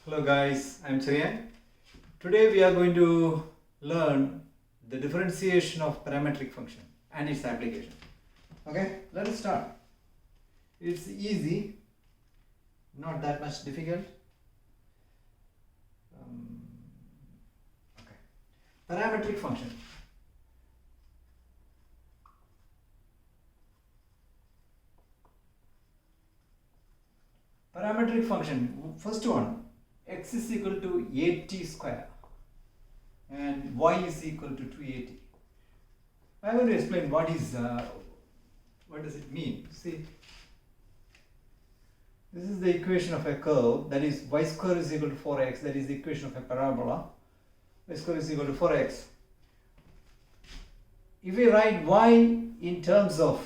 Hello guys, I'm Cherian. Today we are going to learn the differentiation of parametric function and its application. Okay, let us start. It's easy, not that much difficult. Okay, parametric function. Parametric function, first one, x is equal to 80 square and y is equal to 280. I'm going to explain what does it mean. See, this is the equation of a curve, that is y square is equal to 4x, that is the equation of a parabola. Y square is equal to 4x. If we write y in terms of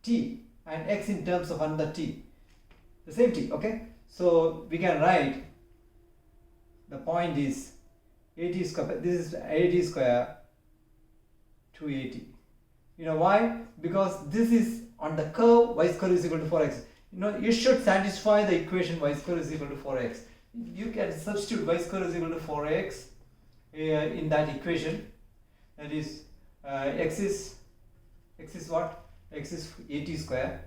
t and x in terms of another t, the same t, okay? So we can write the point is 80 square, this is 80 square 280. You know why? Because this is on the curve y square is equal to 4x. You should satisfy the equation y square is equal to 4x. You can substitute y square is equal to 4x in that equation. That is x is what? X is 80 square,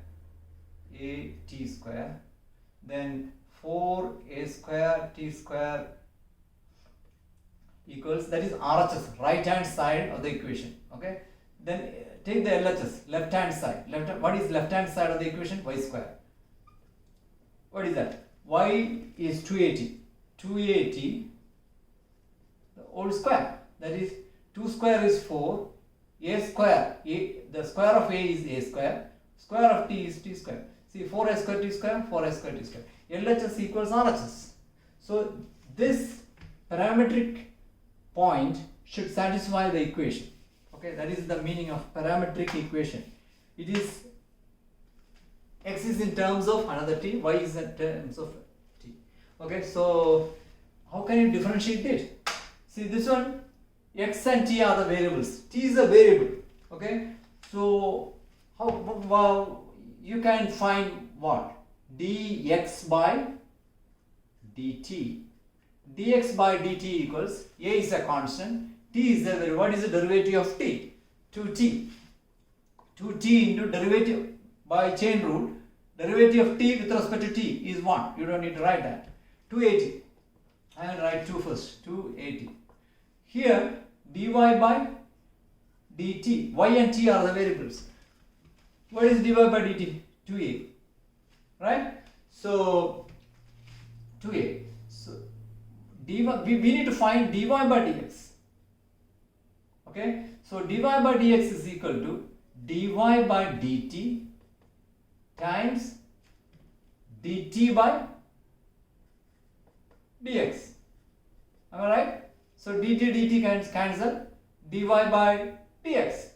then 4a square t square equals, that is RHS, right hand side of the equation. Okay, then take the LHS, left hand side. What is left hand side of the equation? Y square. What is that? Y is 280. 280 the whole square, that is 2 square is 4, a square, the square of a is a square, square of t is t square. See, 4a square t square, 4a square t square. LHS equals RHS. So this parametric point should satisfy the equation. Okay, that is the meaning of parametric equation. It is x is in terms of another t, y is in terms of t. Okay, so how can you differentiate it? See, this one, x and t are the variables. T is a variable. Okay, so how you can find what? Dx by dt. Dx by dt equals, a is a constant, t is a variable. What is the derivative of t? 2t. 2t into derivative by chain rule. Derivative of t with respect to t is 1. You don't need to write that. 280. I will write 2 first. 280. Here, dy by dt. Y and t are the variables. What is dy by dt? 2a. Right? So 2a. So dy, we need to find dy by dx. Okay? So dy by dx is equal to dy by dt times dt by dx. Am I right? So dt can cancel, dy by dx.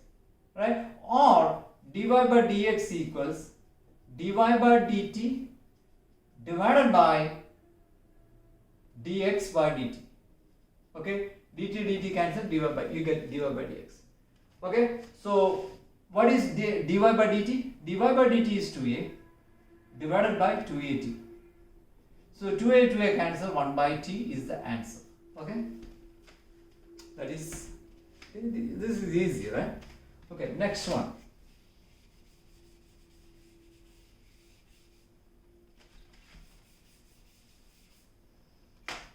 Right? Or dy by dx equals dy by dt divided by dx by dt. Okay, dt cancel, you get dy by dx. Okay, so what is dy by dt? Dy by dt is 2a divided by 280. So 2a cancel, 1 by t is the answer. Okay, that is, this is easy, right? Okay, next one.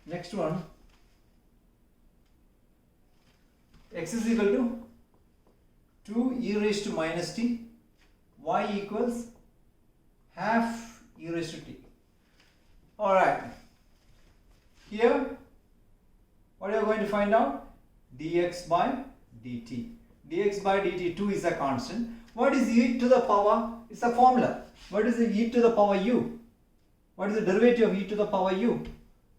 Next one, x is equal to 2 e raised to minus t, y equals half e raised to t. Alright, here what are you going to find out? Dx by dt. Dx by dt, 2 is a constant. What is e to the power? It's a formula. What is the e to the power u? What is the derivative of e to the power u?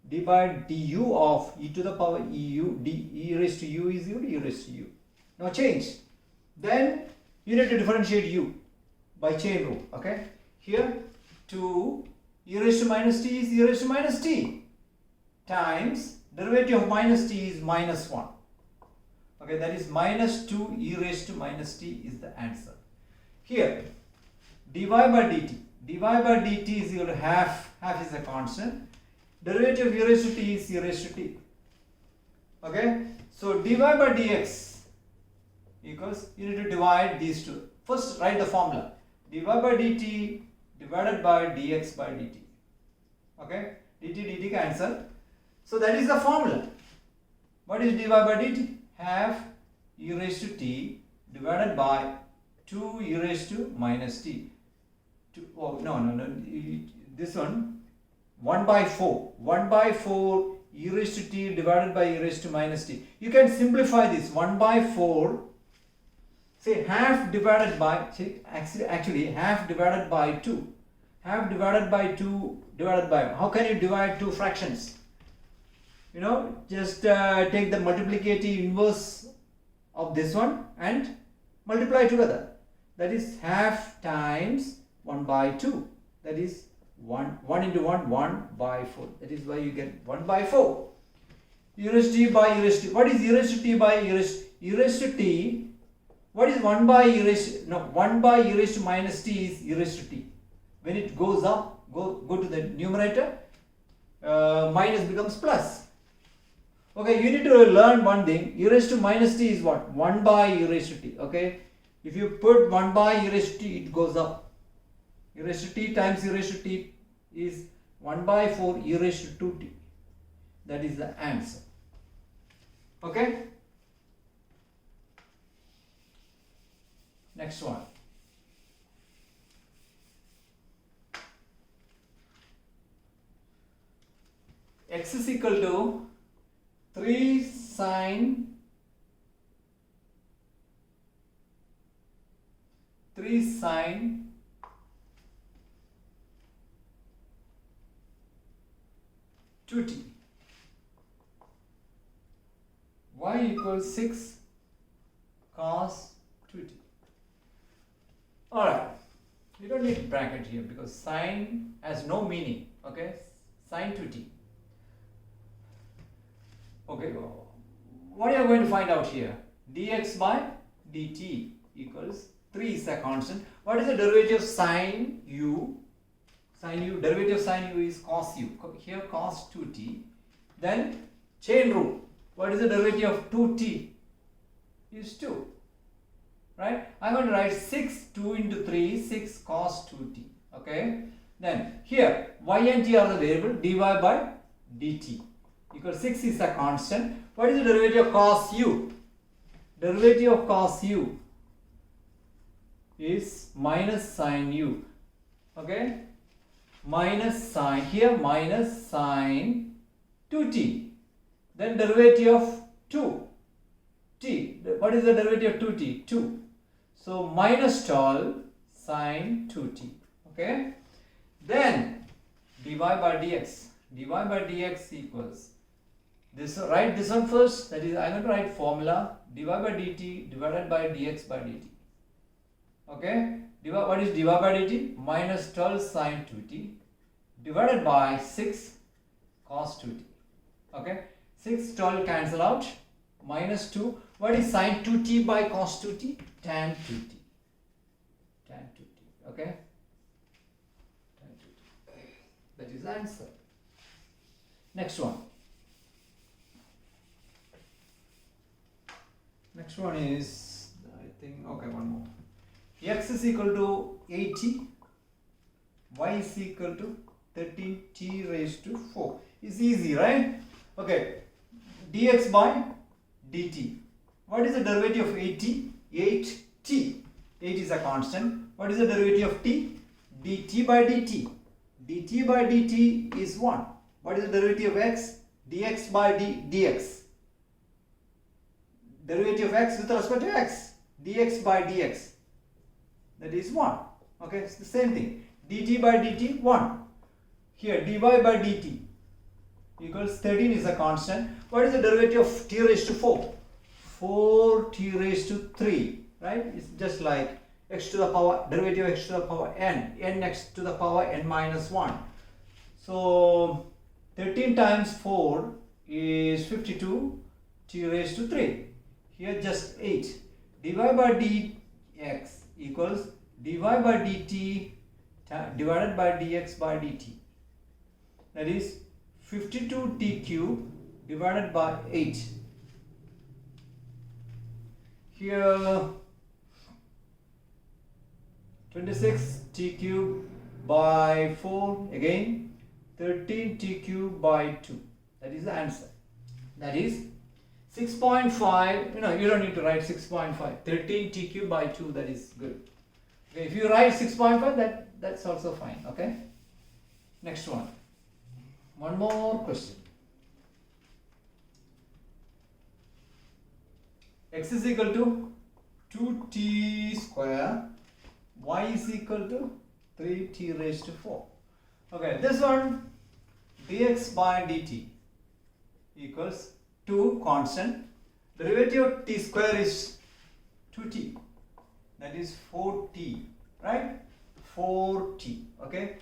D by du of e to the power eu, e raised to u is e raised to u. No change. Then you need to differentiate u by chain rule. Okay. Here 2 e raised to minus t is e raised to minus t times derivative of minus t is minus 1. Okay, that is minus 2 e raised to minus t is the answer. Here dy by dt. dy by dt is equal to half is a constant. Derivative of e raised to t is e raised to t. Okay, so dy by dx equals, you need to divide these two. First write the formula, dy by dt divided by dx by dt. Okay, dt dt cancel. So that is the formula. What is dy by dt? Half e raised to t divided by 2 e raised to minus t. This one, 1 by 4. 1 by 4 e raised to t divided by e raised to minus t. You can simplify this. 1 by 4, say half divided by, actually half divided by 2. Half divided by 2 divided by, how can you divide two fractions? You know, just take the multiplicative inverse of this one and multiply together. That is half times 1 by 2. That is 1 into 1, 1 by 4. That is why you get 1 by 4. E raised to t by e raised to t. What is e raised to t by e raised to t? What is 1 by e raised to, no, 1 by e raised to minus t is e raised to t. When it goes up, go to the numerator, minus becomes plus. Okay, you need to learn one thing. E raised to minus t is what? 1 by e raised to t. Okay, if you put 1 by e raised to t, it goes up. E raised to t times e raised to t is 1 by 4 e raised to 2t. That is the answer. Okay. Next one. X is equal to 3 sine 2t. Y equals 6 cos 2t. Alright, you don't need bracket here because sine has no meaning. Okay, sine 2t. Okay, what are you going to find out here? Dx by dt equals 3 is a constant. What is the derivative of sine u? Sine u, derivative of sine u is cos u. Here cos 2t. Then chain rule. What is the derivative of 2t? Is 2. Right? I'm going to write 6, 2 into 3, 6 cos 2t. Okay? Then here y and t are the variable, dy by dt equals 6 is a constant. What is the derivative of cos u? Derivative of cos u is minus sine u. Okay? Minus sine, here minus sine 2t. Then derivative of 2t. What is the derivative of 2t? 2. So minus 12 sine 2t. Okay? Then dy by dx. Dy by dx equals this. Write this one first. That is, I'm going to write formula dy by dt divided by dx by dt. Okay? What is dy by dt? Minus 12 sine 2t divided by 6 cos 2t. Okay? 6, 12 cancel out. Minus 2. What is sine 2t by cos 2t? Tan 2t. Tan 2t. Okay? Tan 2t. That is the answer. Next one. Next one is, I think, okay, one more. X is equal to 80. Y is equal to 13t raised to 4. It's easy, right? Okay. Dx by dt. What is the derivative of 80? 8t. 8 is a constant. What is the derivative of t? dt by dt. dt by dt is 1. What is the derivative of x? dx by dx. Derivative of x with respect to x. dx by dx. That is 1. Okay, it's the same thing. dt by dt, 1. Here, dy by dt equals 13 is a constant. What is the derivative of t raised to 4? 4t raised to 3. Right? It's just like x to the power, derivative of x to the power n. X to the power n minus 1. So, 13 times 4 is 52 t raised to 3. Here just 8. dy by dx equals dy by dt divided by dx by dt. That is 52t cube divided by 8. Here 26t cube by 4, again 13t cube by 2. That is the answer. That is 6.5. You don't need to write 6.5. 13t cube by 2, that is good. Okay, if you write 6.5, that's also fine. Okay. Next one. One more question. X is equal to 2t square, y is equal to 3t raised to 4. Okay, this one, dx by dt equals 2 constant. Derivative of t square is 2t. That is 4t, right? 4t. Okay.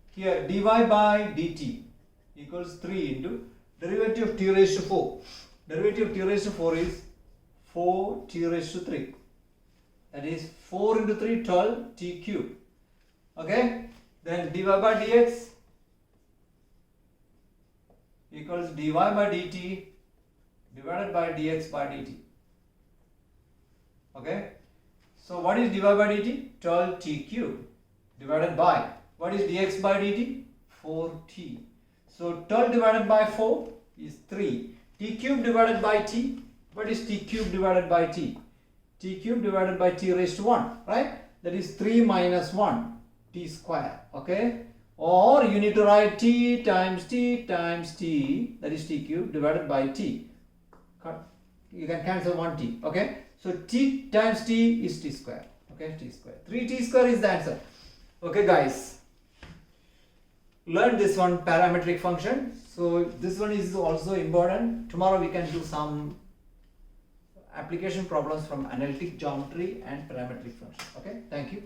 Here dy by dt equals 3 into derivative of t raised to 4. Derivative of t raised to 4 is 4t raised to 3. That is 4 into 3, 12 t cube. Okay. Then dy by dx equals dy by dt divided by dx by dt. Okay. So what is dy by dt? 12t cube divided by, what is dx by dt? 4t. So 12 divided by 4 is 3. T cube divided by t. What is t cube divided by t? T cube divided by t raised to 1, right? That is 3 minus 1, t square. Okay. Or you need to write t times t times t, that is t cube divided by t. You can cancel 1t. Okay. So t times t is t square. Okay, t square. 3t square is the answer. Okay, guys. Learn this one, parametric function. So this one is also important. Tomorrow we can do some application problems from analytic geometry and parametric function. Okay, thank you.